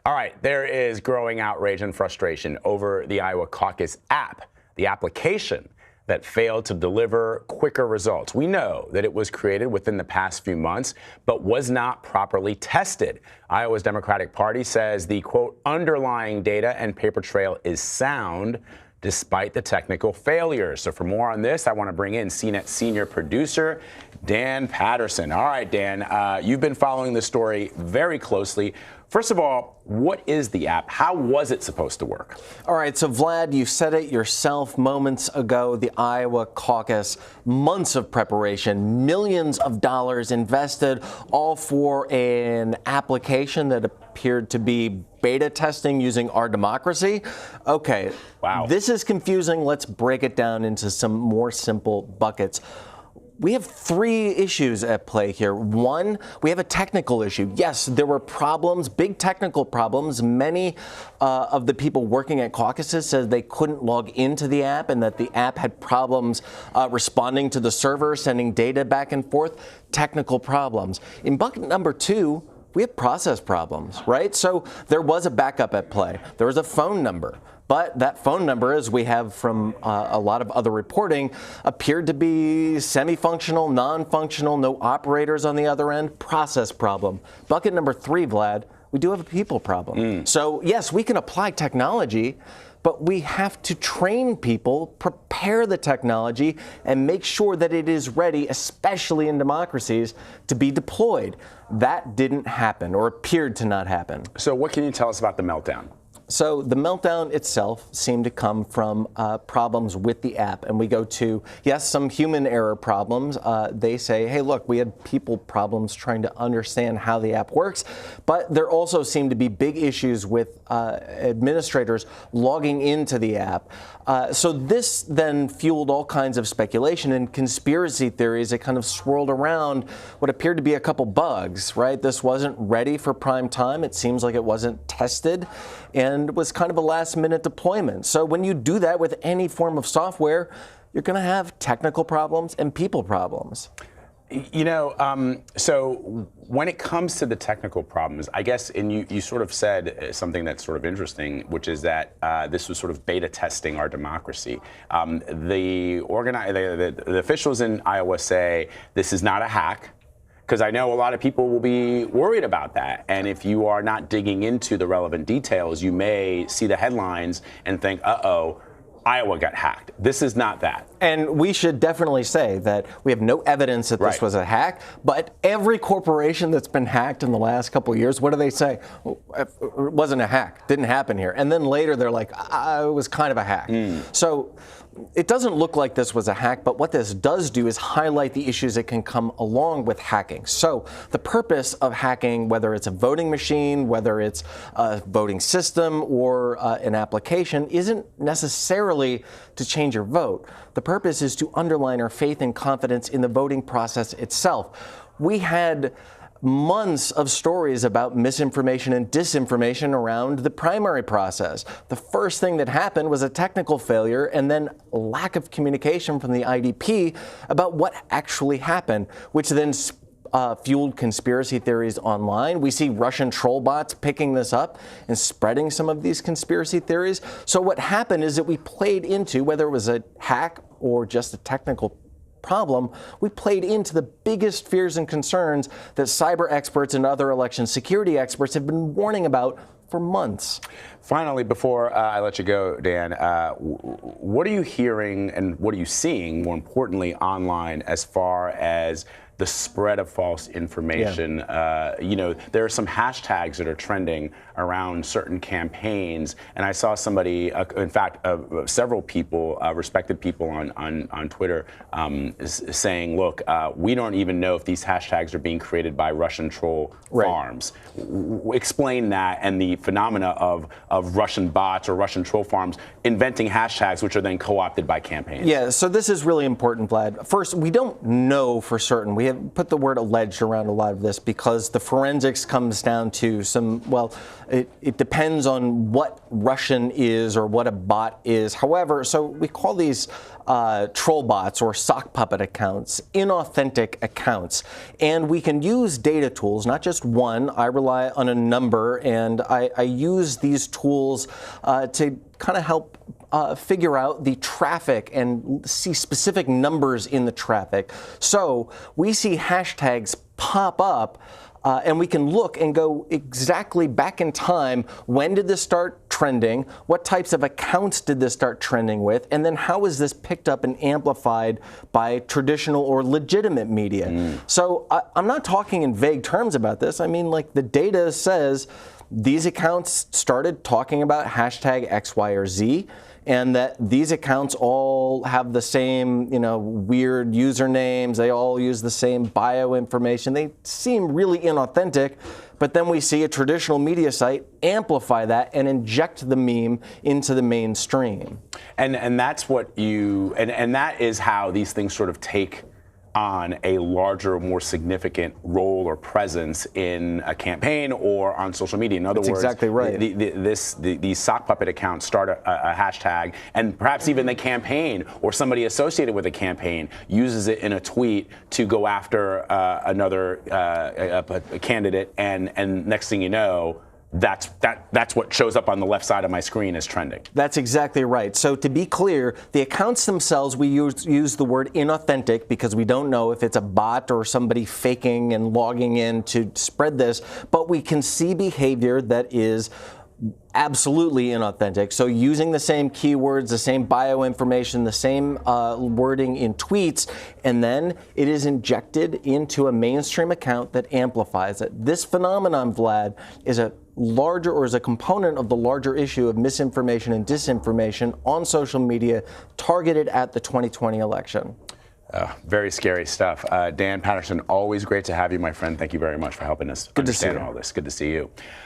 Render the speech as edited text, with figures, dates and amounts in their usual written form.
All right, there is growing outrage and frustration over the Iowa caucus app, the application that failed to deliver quicker results. We know that it was created within the past few months, but was not properly tested. Iowa's Democratic Party says the, quote, underlying data and paper trail is sound despite the technical failures. So for more on this, I want to bring in CNET senior producer Dan Patterson. All right, Dan, you've been following this story very closely. First of all, what is the app? How was it supposed to work? All right, so Vlad, you said it yourself moments ago, the Iowa caucus, months of preparation, millions of dollars invested, all for an application that appeared to be beta testing using our democracy. Okay, wow. This is confusing. Let's break it down into some more simple buckets. We have three issues at play here. One, we have a technical issue. Yes, there were problems, big technical problems. Many of the people working at caucuses said they couldn't log into the app and that the app had problems responding to the server, sending data back and forth. Technical problems. In bucket number two, we have process problems, right? So there was a backup at play. There was a phone number. But that phone number, as we have from a lot of other reporting, appeared to be semi-functional, non-functional, no operators on the other end, process problem. Bucket number three, Vlad, we do have a people problem. So, yes, we can apply technology, but we have to train people, prepare the technology, and make sure that it is ready, especially in democracies, to be deployed. That didn't happen, or appeared to not happen. So what can you tell us about the meltdown? So the meltdown itself seemed to come from problems with the app. And we go to, yes, some human error problems. They say, hey, look, we had people problems trying to understand how the app works. But there also seem to be big issues with administrators logging into the app. So this then fueled all kinds of speculation and conspiracy theories that kind of swirled around what appeared to be a couple bugs, right? This wasn't ready for prime time. It seems like it wasn't tested and was kind of a last-minute deployment. So when you do that with any form of software, you're going to have technical problems and people problems. You know, so when it comes to the technical problems, I guess, and you sort of said something that's sort of interesting, which is that this was sort of beta testing our democracy. The officials in Iowa say this is not a hack, because I know a lot of people will be worried about that. And if you are not digging into the relevant details, you may see the headlines and think, uh-oh, Iowa got hacked. This is not that. And we should definitely say that we have no evidence that this was a hack, but every corporation that's been hacked in the last couple of years, what do they say? It wasn't a hack, didn't happen here. And then later they're like, it was kind of a hack. So it doesn't look like this was a hack, but what this does do is highlight the issues that can come along with hacking. So the purpose of hacking, whether it's a voting machine, whether it's a voting system or an application, isn't necessarily to change your vote. The purpose is to underline our faith and confidence in the voting process itself. We had months of stories about misinformation and disinformation around the primary process. The first thing that happened was a technical failure and then lack of communication from the IDP about what actually happened, which then fueled conspiracy theories online. We see Russian troll bots picking this up and spreading some of these conspiracy theories. So what happened is that we played into, whether it was a hack or just a technical problem, we played into the biggest fears and concerns that cyber experts and other election security experts have been warning about for months. Finally, before I let you go, Dan, what are you hearing and what are you seeing, more importantly, online as far as the spread of false information? You know, there are some hashtags that are trending around certain campaigns, and I saw somebody, in fact, several people, respected people on Twitter, saying, look, we don't even know if these hashtags are being created by Russian troll farms. Explain that and the phenomena of Russian bots or Russian troll farms inventing hashtags which are then co-opted by campaigns. Yeah, so this is really important, Vlad. First, we don't know for certain. We we have put the word alleged around a lot of this because the forensics comes down to it depends on what Russian is or what a bot is. However, so we call these troll bots or sock puppet accounts, inauthentic accounts. And we can use data tools, not just one. I rely on a number, and I use these tools to kind of help figure out the traffic and see specific numbers in the traffic. So we see hashtags pop up, and we can look and go exactly back in time. When did this start trending? What types of accounts did this start trending with? And then how is this picked up and amplified by traditional or legitimate media? So I'm not talking in vague terms about this. I mean, like, the data says these accounts started talking about hashtag X, Y, or Z, and that these accounts all have the same, weird usernames. They all use the same bio information. They seem really inauthentic, but then we see a traditional media site amplify that and inject the meme into the mainstream. And that's what and that is how these things sort of take on a larger, more significant role or presence in a campaign or on social media. In other words, exactly right. These sock puppet accounts start a hashtag, and perhaps even the campaign or somebody associated with a campaign uses it in a tweet to go after another a candidate, and next thing you know, that's what shows up on the left side of my screen as trending. That's exactly right. So to be clear, the accounts themselves, we use the word inauthentic because we don't know if it's a bot or somebody faking and logging in to spread this, but we can see behavior that is absolutely inauthentic. So using the same keywords, the same bio information, the same wording in tweets, and then it is injected into a mainstream account that amplifies it. This phenomenon, Vlad, is a component of the larger issue of misinformation and disinformation on social media targeted at the 2020 election. Very scary stuff. Dan Patterson, always great to have you, my friend. Thank you very much for helping us understand all this. Good to see you.